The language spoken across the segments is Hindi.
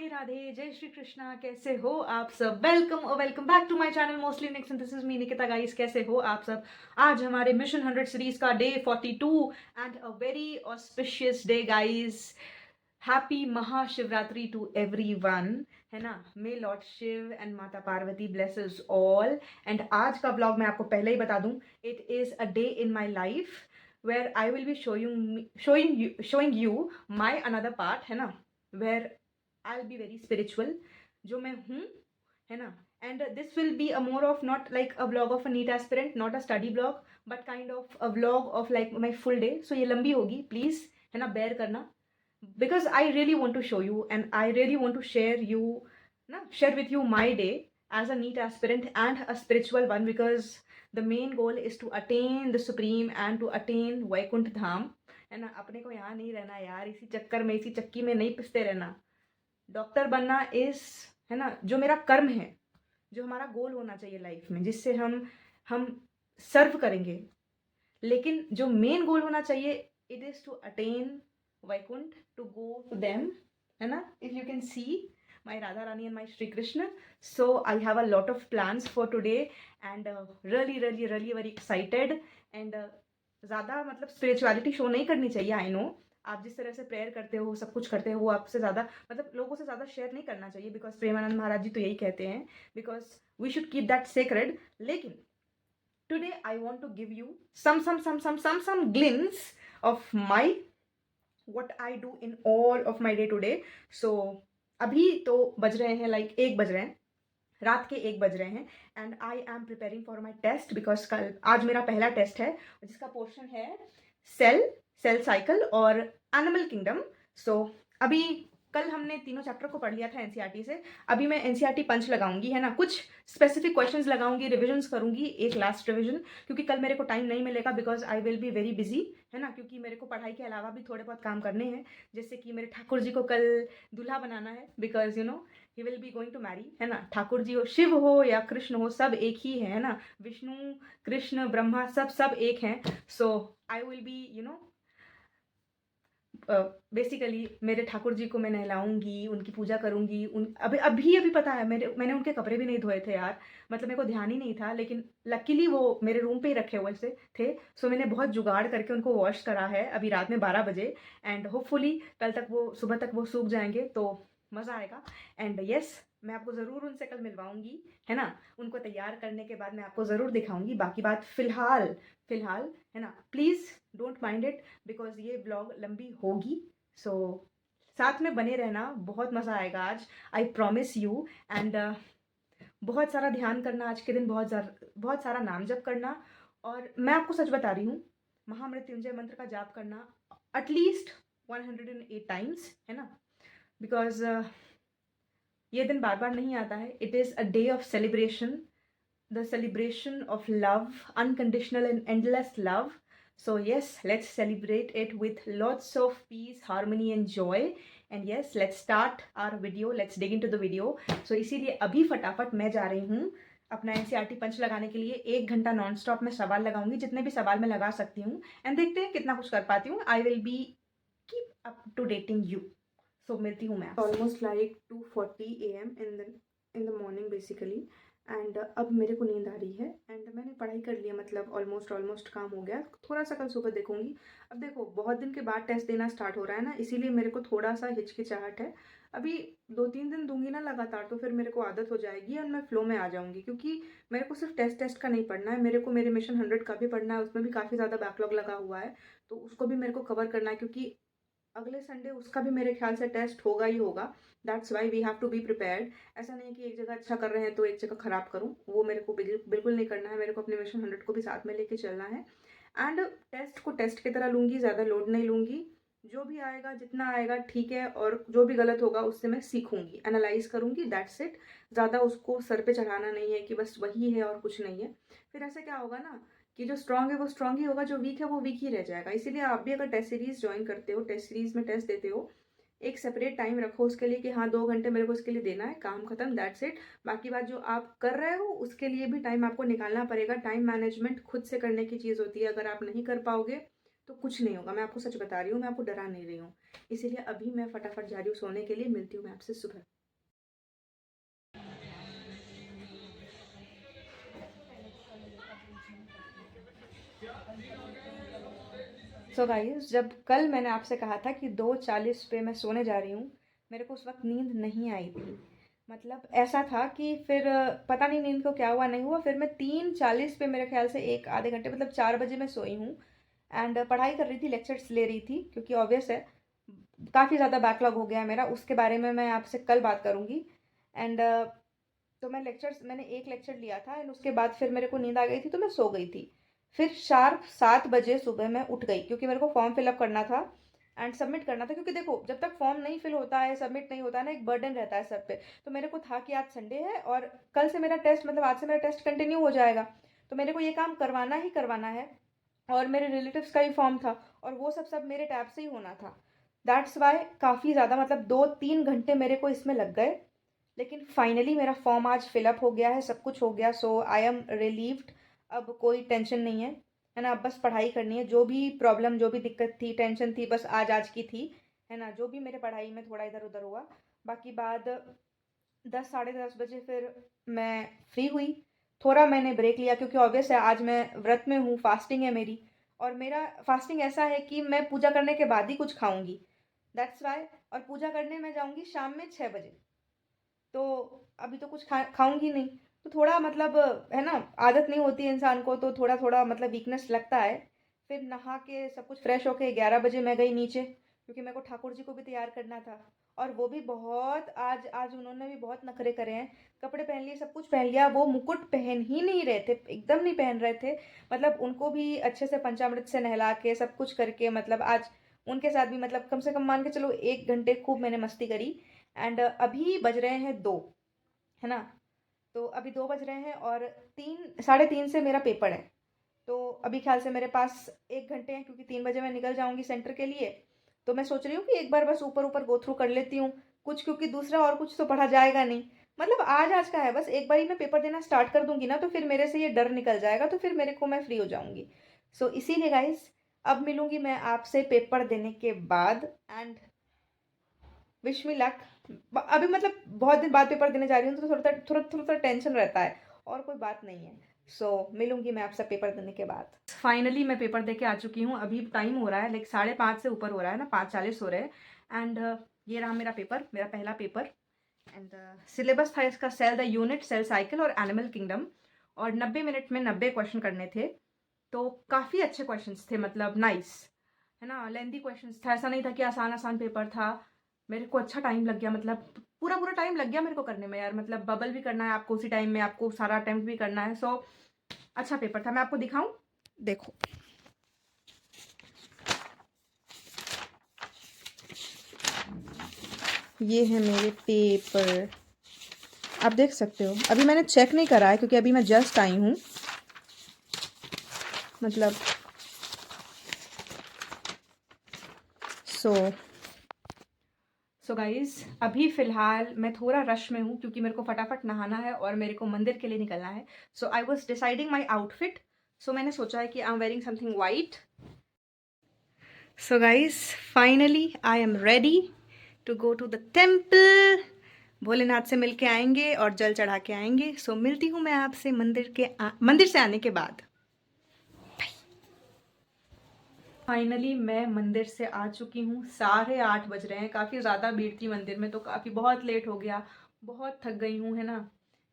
राधे जय श्री कृष्णा। कैसे हो आप सब? Welcome back to my channel mostly next this is me Nikita guys. कैसे हो आप सब? आज हमारे मिशन 100 सीरीज का day 42 and a very auspicious day guys. Happy Mahashivratri to everyone, है ना। मे लॉर्ड शिव एंड माता पार्वती ब्लेसेस ऑल। एंड आज का ब्लॉग मैं आपको पहले ही बता दूं, it is a day in my life where I will be showing you my another part, है ना, where I'll be very spiritual जो मैं हूँ, है ना। And this will be a more of not like a vlog of a neat aspirant, not a study vlog, but kind of a vlog of like my full day. So ये लंबी होगी, please, है ना, bear करना, because I really want to show you and I really want to share with you my day as a neat aspirant and a spiritual one, because the main goal is to attain the supreme and to attain Vaikuंठ धाम, है ना। अपने को यहाँ नहीं रहना यार, इसी चक्कर में, इसी चक्की में नहीं पिसते रहना। डॉक्टर बनना इस, है ना, जो मेरा कर्म है, जो हमारा गोल होना चाहिए लाइफ में, जिससे हम सर्व करेंगे। लेकिन जो मेन गोल होना चाहिए, it is to attain Vaikuntha, to go to them, है ना। If you can see my Radha Rani and my Shri Krishna, so I have a lot of plans for today and really very excited. And ज़्यादा मतलब स्पिरिचुअलिटी शो नहीं करनी चाहिए, आई नो। आप जिस तरह से प्रेयर करते हो, सब कुछ करते हो, वो आपसे ज़्यादा मतलब लोगों से ज़्यादा शेयर नहीं करना चाहिए, बिकॉज प्रेमानंद महाराज जी तो यही कहते हैं, because we should keep that sacred. लेकिन today I want to give you some glimpse of my what I do in all of my day to day. So अभी तो बज रहे हैं लाइक 1 बज रहे हैं, रात के 1 बज रहे हैं, and I am preparing for my test, because कल आज मेरा पहला टेस्ट है जिसका पोर्शन है सेल साइकिल और एनिमल किंगडम। सो अभी कल हमने तीनों चैप्टर को पढ़ लिया था एनसीईआरटी से। अभी मैं एनसीईआरटी पंच लगाऊंगी, है ना, कुछ स्पेसिफिक क्वेश्चंस लगाऊंगी, रिविजन्स करूंगी, एक लास्ट रिविजन, क्योंकि कल मेरे को टाइम नहीं मिलेगा, because I will be very busy, है ना, क्योंकि मेरे को पढ़ाई के अलावा भी थोड़े बहुत काम करने हैं, जैसे कि मेरे ठाकुर जी को कल दूल्हा बनाना है, because you know he will be going to marry, है ना। ठाकुर जी हो, शिव हो या कृष्ण हो, सब एक ही है ना। विष्णु, कृष्ण, ब्रह्मा, सब एक हैं। So I will be you know basically मेरे ठाकुर जी को मैं नहलाऊंगी, उनकी पूजा करूंगी। अभी पता है, मैंने उनके कपड़े भी नहीं धोए थे यार, मतलब मेरे को ध्यान ही नहीं था, लेकिन लकीली वो मेरे रूम पे ही रखे हुए से थे। सो मैंने बहुत जुगाड़ करके उनको वॉश करा है अभी रात में 12 बजे, एंड होपफुली कल तक वो, सुबह तक वो सूख जाएंगे, तो मज़ा आएगा। एंड यस, मैं आपको ज़रूर उनसे कल मिलवाऊंगी, है ना। उनको तैयार करने के बाद मैं आपको ज़रूर दिखाऊंगी। बाकी बात फिलहाल, है ना, please don't mind it, because ये ब्लॉग लंबी होगी। सो साथ में बने रहना, बहुत मज़ा आएगा आज, आई प्रॉमिस यू। एंड बहुत सारा ध्यान करना आज के दिन, बहुत सारा नाम जप करना, और मैं आपको सच बता रही हूँ, महामृत्युंजय मंत्र का जाप करना एटलीस्ट 108 टाइम्स, है ना, बिकॉज ये दिन बार बार नहीं आता है। It is a day of celebration, the celebration of love, unconditional and endless love. So yes, let's celebrate it with lots of peace, harmony and joy. And yes, let's start our video, let's dig into the video. So इसीलिए अभी फटाफट मैं जा रही हूँ अपना एनसीईआरटी पंच लगाने के लिए। 1 घंटा नॉन स्टॉप मैं सवाल लगाऊंगी, जितने भी सवाल मैं लगा सकती हूँ, एंड देखते हैं कितना कुछ कर पाती हूँ। I will be keep up to dating you. So मिलती हूँ मैं almost like 2:40 AM in the morning basically. And अब मेरे को नींद आ रही है, एंड मैंने पढ़ाई कर लिया, मतलब ऑलमोस्ट काम हो गया। थोड़ा सा कल सुबह देखूंगी। अब देखो, बहुत दिन के बाद टेस्ट देना स्टार्ट हो रहा है ना, इसीलिए मेरे को थोड़ा सा हिचकिचाहट है। अभी 2-3 दिन दूंगी ना लगातार, तो फिर मेरे को आदत हो जाएगी और मैं फ्लो में आ जाऊंगी, क्योंकि मेरे को सिर्फ टेस्ट का नहीं पढ़ना है, मेरे को मेरे मिशन 100 का भी पढ़ना है। उसमें भी काफ़ी ज़्यादा बैकलॉग लगा हुआ है, तो उसको भी मेरे को कवर करना है, क्योंकि अगले संडे उसका भी मेरे ख्याल से टेस्ट होगा ही होगा। That's why we have to be prepared. ऐसा नहीं कि एक जगह अच्छा कर रहे हैं तो एक जगह खराब करूं, वो मेरे को बिल्कुल नहीं करना है। मेरे को अपने मिशन 100 को भी साथ में लेके चलना है, एंड टेस्ट को टेस्ट की तरह लूँगी, ज़्यादा लोड नहीं लूँगी। जो भी आएगा, जितना आएगा ठीक है, और जो भी गलत होगा उससे मैं सीखूंगी, एनालाइज करूंगी, दैट्स इट। ज़्यादा उसको सर पे चढ़ाना नहीं है कि बस वही है और कुछ नहीं है। फिर ऐसे क्या होगा ना, कि जो स्ट्रांग है वो स्ट्रांग ही होगा, जो वीक है वो वीक ही रह जाएगा। इसीलिए आप भी अगर टेस्ट सीरीज ज्वाइन करते हो, टेस्ट सीरीज में टेस्ट देते हो, एक सेपरेट टाइम रखो उसके लिए कि हाँ 2 घंटे मेरे को इसके लिए देना है, काम खत्म, दैट्स इट। बाकी बात जो आप कर रहे हो उसके लिए भी टाइम आपको निकालना पड़ेगा। टाइम मैनेजमेंट खुद से करने की चीज़ होती है, अगर आप नहीं कर पाओगे तो कुछ नहीं होगा। मैं आपको सच बता रही हूँ, मैं आपको डरा नहीं रही हूँ। इसीलिए अभी मैं फटाफट जा रही हूँ सोने के लिए। मिलती हूँ मैं आपसे सुबह। सो गाइस, जब कल मैंने आपसे कहा था कि 2:40 पे मैं सोने जा रही हूँ, मेरे को उस वक़्त नींद नहीं आई थी। मतलब ऐसा था कि फिर पता नहीं नींद को क्या हुआ नहीं हुआ, फिर मैं 3:40 पे मेरे ख़्याल से 1 आधे घंटे मतलब 4 बजे मैं सोई हूँ। एंड पढ़ाई कर रही थी, लेक्चर्स ले रही थी क्योंकि ऑब्वियस है, काफ़ी ज़्यादा बैकलॉग हो गया है मेरा, उसके बारे में मैं आपसे कल बात करूँगी। एंड तो मैंने एक लेक्चर लिया था एंड उसके बाद फिर मेरे को नींद आ गई थी तो मैं सो गई थी। फिर शार्प 7 बजे सुबह मैं उठ गई क्योंकि मेरे को फॉर्म फिल अप करना था एंड सबमिट करना था, क्योंकि देखो जब तक फॉर्म नहीं फिल होता है, सबमिट नहीं होता है ना, एक बर्डन रहता है सर पे। तो मेरे को था कि आज संडे है और कल से मेरा टेस्ट, मतलब आज से मेरा टेस्ट कंटिन्यू हो जाएगा, तो मेरे को ये काम करवाना ही करवाना है। और मेरे रिलेटिव्स का ही फॉर्म था और वो सब सब मेरे टैब से ही होना था। दैट्स वाई काफ़ी ज़्यादा मतलब 2-3 घंटे मेरे को इसमें लग गए। लेकिन फाइनली मेरा फॉर्म आज फिलअप हो गया है, सब कुछ हो गया, सो आई एम रिलीव्ड। अब कोई टेंशन नहीं है ना, अब बस पढ़ाई करनी है। जो भी प्रॉब्लम, जो भी दिक्कत थी, टेंशन थी, बस आज आज की थी, है ना, जो भी मेरे पढ़ाई में थोड़ा इधर उधर हुआ। बाकी बाद 10 साढ़े 10 बजे फिर मैं फ्री हुई। थोड़ा मैंने ब्रेक लिया क्योंकि ऑब्वियस है आज मैं व्रत में हूँ, फास्टिंग है मेरी। और मेरा फास्टिंग ऐसा है कि मैं पूजा करने के बाद ही कुछ खाऊंगी, दैट्स वाई। और पूजा करने मैं जाऊंगी शाम में 6 बजे, तो अभी तो कुछ खाऊंगी नहीं। तो थोड़ा मतलब है ना, आदत नहीं होती है इंसान को, तो थोड़ा थोड़ा मतलब वीकनेस लगता है। फिर नहा के सब कुछ फ्रेश होके 11 बजे मैं गई नीचे क्योंकि मेरे को ठाकुर जी को भी तैयार करना था। और वो भी बहुत, आज आज उन्होंने भी बहुत नखरे करे हैं। कपड़े पहन लिए, सब कुछ पहन लिया, वो मुकुट पहन ही नहीं रहे थे, एकदम नहीं पहन रहे थे। मतलब उनको भी अच्छे से पंचामृत से नहला के सब कुछ करके, मतलब आज उनके साथ भी मतलब कम से कम मान के चलो 1 घंटे खूब मैंने मस्ती करी। एंड अभी बज रहे हैं 2, है ना। तो अभी 2 बज रहे हैं और 3 साढ़े 3 से मेरा पेपर है। तो अभी ख्याल से मेरे पास 1 घंटे हैं क्योंकि 3 बजे मैं निकल जाऊंगी सेंटर के लिए। तो मैं सोच रही हूँ कि एक बार बस ऊपर ऊपर गो थ्रू कर लेती हूँ कुछ, क्योंकि दूसरा और कुछ तो पढ़ा जाएगा नहीं। मतलब आज आज का है, बस एक बार ही मैं पेपर देना स्टार्ट कर दूंगी ना, तो फिर मेरे से ये डर निकल जाएगा, तो फिर मेरे को, मैं फ्री हो जाऊंगी। सो इसीलिए गाइस, अब मिलूंगी मैं आपसे पेपर देने के बाद। And wish me luck. अभी मतलब बहुत दिन बाद पेपर देने जा रही हूँ तो थोड़ा टेंशन रहता है, और कोई बात नहीं है। सो मिलूंगी मैं आपसे पेपर देने के बाद। फाइनली मैं पेपर दे के आ चुकी हूँ। अभी टाइम हो रहा है लाइक 5:30 से ऊपर हो रहा है ना, 5:40 हो रहे हैं। एंड ये रहा मेरा पेपर, मेरा पहला पेपर। एंड सिलेबस था इसका cell the unit, cell cycle और एनिमल किंगडम। और 90 मिनट में 90 क्वेश्चन करने थे। तो काफ़ी अच्छे क्वेश्चंस थे, मतलब नाइस, है ना, लेंदी क्वेश्चंस था, ऐसा नहीं था कि आसान आसान पेपर था। मेरे को अच्छा टाइम लग गया, मतलब पूरा पूरा टाइम लग गया मेरे को करने में यार। मतलब बबल भी करना है आपको उसी टाइम में, आपको सारा अटेम्प्ट भी करना है। सो अच्छा पेपर था। मैं आपको दिखाऊं, देखो, ये है मेरे पेपर, आप देख सकते हो। अभी मैंने चेक नहीं करा है क्योंकि अभी मैं जस्ट आई हूँ, मतलब सो गाइज, अभी फ़िलहाल मैं थोड़ा रश में हूँ क्योंकि मेरे को फटाफट नहाना है और मेरे को मंदिर के लिए निकलना है। So I was deciding my outfit. So मैंने सोचा है कि I am wearing something white. So guys, finally I am ready to go to the temple. Bholenath से मिल के आएंगे और जल चढ़ा के आएंगे। सो मिलती हूँ मैं आपसे मंदिर से आने के बाद। फाइनली मैं मंदिर से आ चुकी हूँ। 8:30 बज रहे हैं। काफ़ी ज़्यादा भीड़ थी मंदिर में, तो काफ़ी बहुत लेट हो गया। बहुत थक गई हूँ, है ना,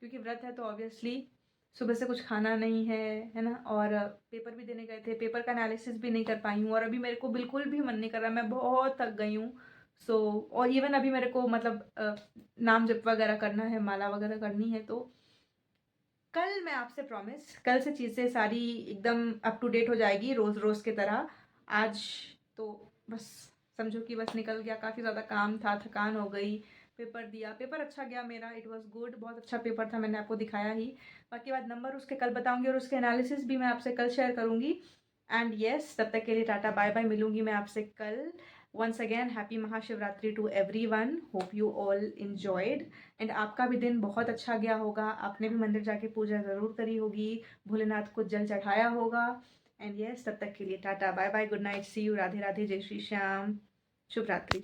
क्योंकि व्रत है तो ऑब्वियसली सुबह से कुछ खाना नहीं है, है ना। और पेपर भी देने गए थे, पेपर का एनालिसिस भी नहीं कर पाई हूँ और अभी मेरे को बिल्कुल भी मन नहीं कर रहा, मैं बहुत थक गई हूँ। सो और इवन अभी मेरे को मतलब नाम जप वगैरह करना है, माला वगैरह करनी है। तो कल मैं आपसे प्रॉमिस, कल से चीज़ें सारी एकदम अप टू डेट हो जाएगी रोज़ रोज़ की तरह। आज तो बस समझो कि बस निकल गया, काफ़ी ज़्यादा काम था, थकान हो गई। पेपर दिया, पेपर अच्छा गया मेरा, इट वाज गुड, बहुत अच्छा पेपर था, मैंने आपको दिखाया ही। बाकी बात नंबर उसके कल बताऊंगी और उसके एनालिसिस भी मैं आपसे कल शेयर करूंगी। एंड यस, तब तक के लिए टाटा बाय बाय, मिलूंगी मैं आपसे कल। Once again happy Mahashivratri to everyone, hope you all enjoyed. And आपका भी दिन बहुत अच्छा गया होगा, आपने भी मंदिर जाके पूजा ज़रूर करी होगी, भोलेनाथ को जल चढ़ाया होगा। एंड यस, तब तक के लिए tata bye bye, good night, see you, Radhe Radhe, जय श्री श्याम, शुभ रात्रि।